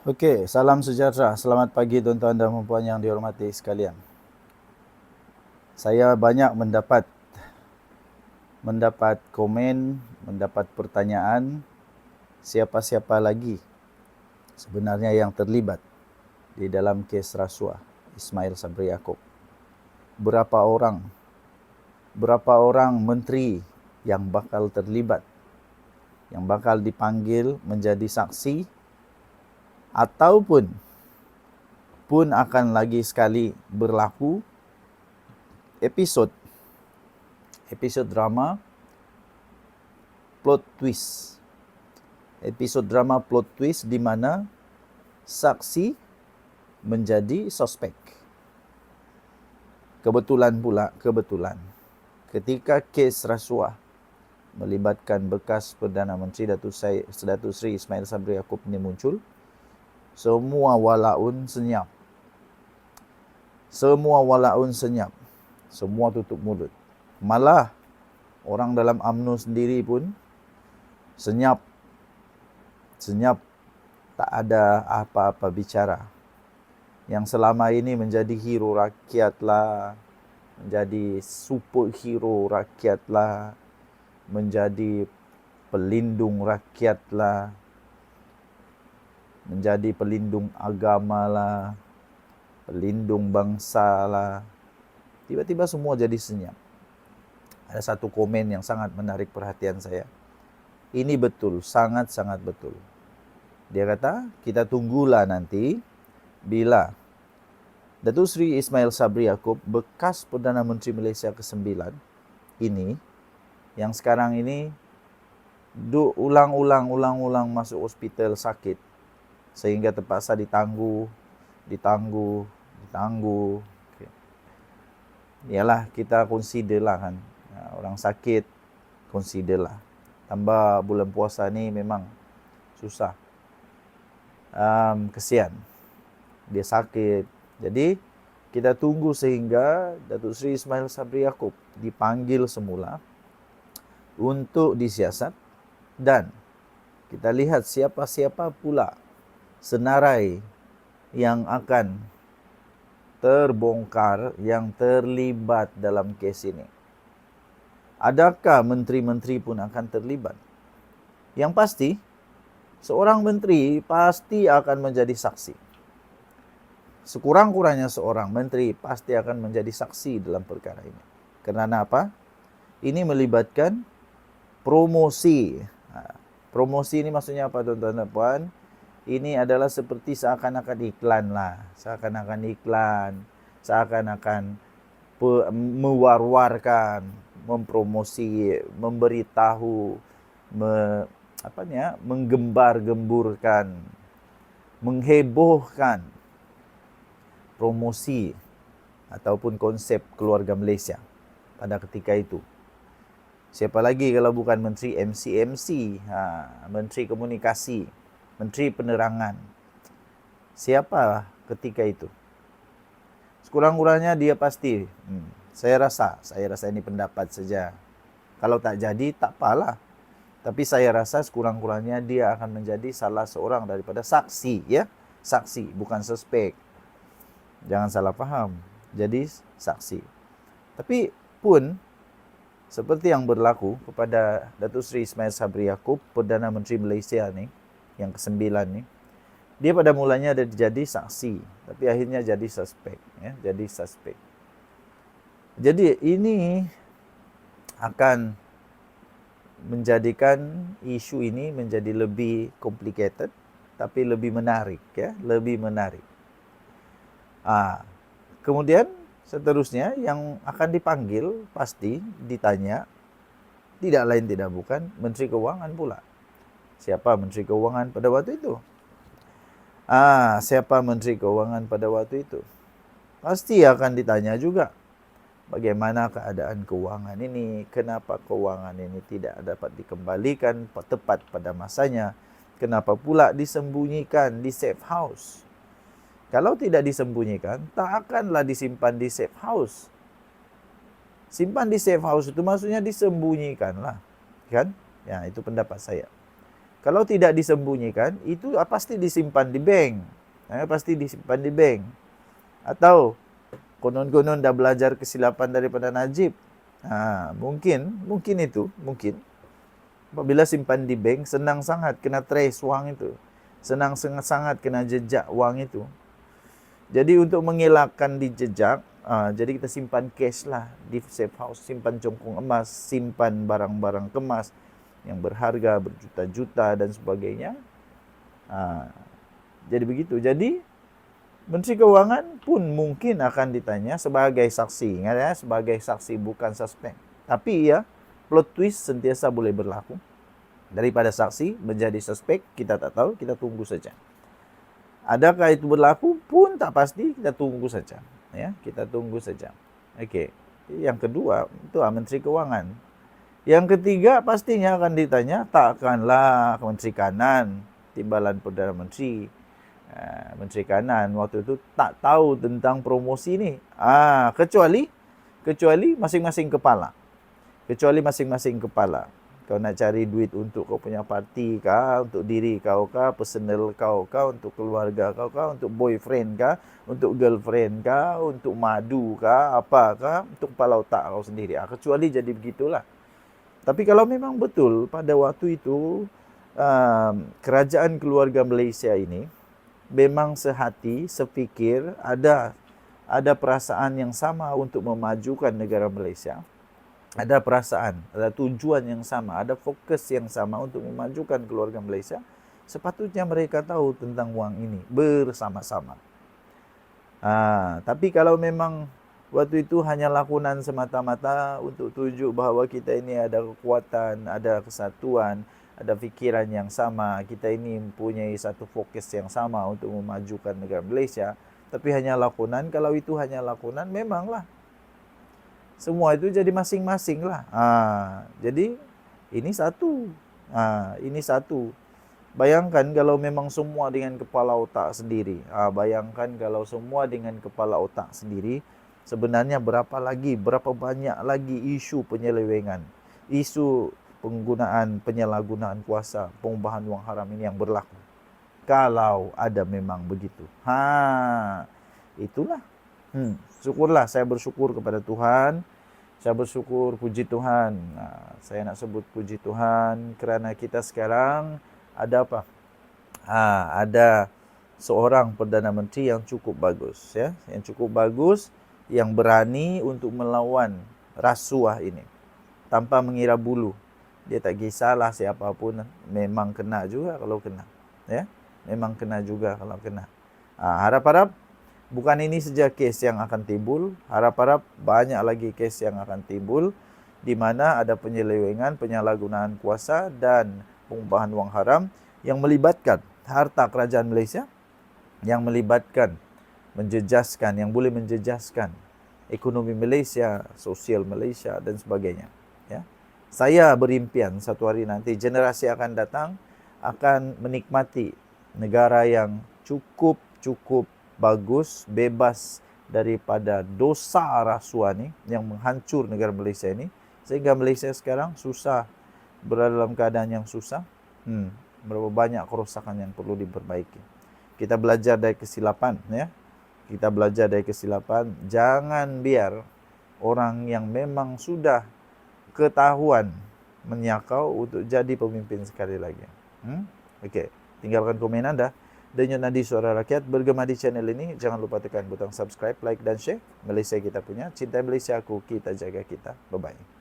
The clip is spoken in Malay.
Okey, salam sejahtera. Selamat pagi tuan-tuan dan puan-puan yang dihormati sekalian. Saya banyak mendapat komen, mendapat pertanyaan, siapa-siapa lagi sebenarnya yang terlibat di dalam kes rasuah Ismail Sabri Yaakob. Berapa orang menteri yang bakal terlibat, yang bakal dipanggil menjadi saksi ataupun akan lagi sekali berlaku episod drama plot twist. Episod drama plot twist di mana saksi menjadi suspek. Kebetulan ketika kes rasuah melibatkan bekas Perdana Menteri Datuk Seri Ismail Sabri Yaakob ini muncul, semua walaun senyap. Semua tutup mulut. Malah orang dalam UMNO sendiri pun senyap, tak ada apa-apa bicara. Yang selama ini menjadi hero rakyat lah, menjadi superhero rakyat lah, menjadi pelindung rakyat lah, menjadi pelindung agama lah, pelindung bangsa lah, tiba-tiba semua jadi senyap. Ada satu komen yang sangat menarik perhatian saya. Ini betul, sangat-sangat betul. Dia kata, kita tunggulah nanti bila Datuk Seri Ismail Sabri Yaakob, bekas Perdana Menteri Malaysia ke-9 ini, yang sekarang ini ulang-ulang masuk hospital sakit, sehingga terpaksa ditangguh. Okay. Yalah, kita consider lah kan. Orang sakit, consider lah. Tambah bulan puasa ni memang susah. Kesian. Dia sakit. Jadi, kita tunggu sehingga Datuk Seri Ismail Sabri Yaakob dipanggil semula untuk disiasat, dan kita lihat siapa-siapa pula senarai yang akan terbongkar, yang terlibat dalam kes ini. Adakah menteri-menteri pun akan terlibat? Yang pasti, seorang menteri pasti akan menjadi saksi. Sekurang-kurangnya seorang menteri pasti akan menjadi saksi dalam perkara ini. Kerana apa? Ini melibatkan promosi. Promosi ini maksudnya apa, tuan-tuan dan puan? Ini adalah seperti seakan-akan iklan lah. Seakan-akan mewar-warkan, mempromosi, memberitahu, menggembar-gemburkan, menghebohkan promosi ataupun konsep keluarga Malaysia pada ketika itu. Siapa lagi kalau bukan Menteri MC, Menteri Komunikasi, Menteri Penerangan. Siapa ketika itu? Sekurang-kurangnya dia pasti, saya rasa ini pendapat saja. Kalau tak jadi, tak apalah. Tapi saya rasa sekurang-kurangnya dia akan menjadi salah seorang daripada saksi, ya. Saksi, bukan suspek. Jangan salah faham. Jadi saksi. Tapi pun seperti yang berlaku kepada Datuk Seri Ismail Sabri Yaakob, Perdana Menteri Malaysia ni, yang ke-9 ni, dia pada mulanya ada jadi saksi, tapi akhirnya jadi suspek, ya, jadi suspek. Jadi ini akan menjadikan isu ini menjadi lebih complicated, tapi lebih menarik, ya, lebih menarik. Kemudian seterusnya yang akan dipanggil pasti ditanya tidak lain tidak bukan Menteri Keuangan pula. Siapa Menteri Keuangan pada waktu itu? Siapa Menteri Keuangan pada waktu itu? Pasti akan ditanya juga, bagaimana keadaan keuangan ini? Kenapa keuangan ini tidak dapat dikembalikan tepat pada masanya? Kenapa pula disembunyikan di safe house? Kalau tidak disembunyikan, tak akanlah disimpan di safe house. Simpan di safe house itu maksudnya disembunyikanlah, kan? Ya, itu pendapat saya. Kalau tidak disembunyikan, itu pasti disimpan di bank. Pasti disimpan di bank. Atau konon-konon dah belajar kesilapan daripada Najib. Mungkin itu. Apabila simpan di bank, senang sangat kena trace wang itu. Senang sangat kena jejak wang itu. Jadi untuk mengelakkan di jejak, jadi kita simpan cash lah di safe house, simpan congkong emas, simpan barang-barang kemas yang berharga berjuta-juta dan sebagainya. Jadi begitu. Jadi Menteri Keuangan pun mungkin akan ditanya sebagai saksi. Ingat ya, sebagai saksi bukan suspek. Tapi ya, plot twist sentiasa boleh berlaku. Daripada saksi menjadi suspek, kita tak tahu, kita tunggu saja. Adakah itu berlaku pun tak pasti, kita tunggu saja. Ya, kita tunggu saja. Okey. Yang kedua, itu Menteri Keuangan. Yang ketiga, pastinya akan ditanya, takkanlah Menteri Kanan, timbalan Perdana Menteri, Menteri Kanan waktu itu tak tahu tentang promosi ni. Kecuali masing-masing kepala. Kau nak cari duit untuk kau punya parti kah, untuk diri kau kah, personal kau kah, untuk keluarga kau kah, untuk boyfriend kah, untuk girlfriend kah, untuk madu kah, apakah, untuk kepala otak kau sendiri. Kecuali jadi begitulah. Tapi kalau memang betul pada waktu itu kerajaan keluarga Malaysia ini memang sehati, sepikir, ada perasaan yang sama untuk memajukan negara Malaysia. Ada perasaan, ada tujuan yang sama, ada fokus yang sama untuk memajukan keluarga Malaysia. Sepatutnya mereka tahu tentang wang ini bersama-sama. Tapi kalau memang waktu itu hanya lakonan semata-mata untuk tunjuk bahawa kita ini ada kekuatan, ada kesatuan, ada fikiran yang sama, kita ini mempunyai satu fokus yang sama untuk memajukan negara Malaysia, tapi hanya lakonan, kalau itu hanya lakonan, memanglah semua itu jadi masing-masing lah. Jadi ini satu. Ini satu. Bayangkan kalau memang semua dengan kepala otak sendiri. Bayangkan kalau semua dengan kepala otak sendiri, sebenarnya berapa banyak lagi isu penyelewengan, isu penyalahgunaan kuasa, pengubahan wang haram ini yang berlaku. Kalau ada memang begitu. Itulah. Syukurlah, saya bersyukur kepada Tuhan. Saya bersyukur, puji Tuhan. Saya nak sebut puji Tuhan kerana kita sekarang ada apa? Ada seorang Perdana Menteri yang cukup bagus, ya, yang cukup bagus, yang berani untuk melawan rasuah ini tanpa mengira bulu. Dia tak kisahlah siapapun, memang kena juga kalau kena, ya, memang kena juga kalau kena. Harap-harap bukan ini saja kes yang akan timbul, harap-harap banyak lagi kes yang akan timbul di mana ada penyelewengan, penyalahgunaan kuasa dan pengubahan wang haram yang melibatkan harta kerajaan Malaysia, yang melibatkan yang boleh menjejaskan ekonomi Malaysia, sosial Malaysia dan sebagainya, ya. Saya berimpian satu hari nanti generasi akan datang akan menikmati negara yang cukup bagus, bebas daripada dosa rasuah ni yang menghancur negara Malaysia ini, sehingga Malaysia sekarang susah, berada dalam keadaan yang susah. Berapa banyak kerosakan yang perlu diperbaiki. Kita belajar dari kesilapan, ya. Kita belajar dari kesilapan. Jangan biar orang yang memang sudah ketahuan menyakau untuk jadi pemimpin sekali lagi. Okey, tinggalkan komen anda. Denyut Nadi Suara Rakyat bergema di channel ini. Jangan lupa tekan butang subscribe, like dan share. Malaysia kita punya. Cintai Malaysia aku, kita jaga kita. Bye-bye.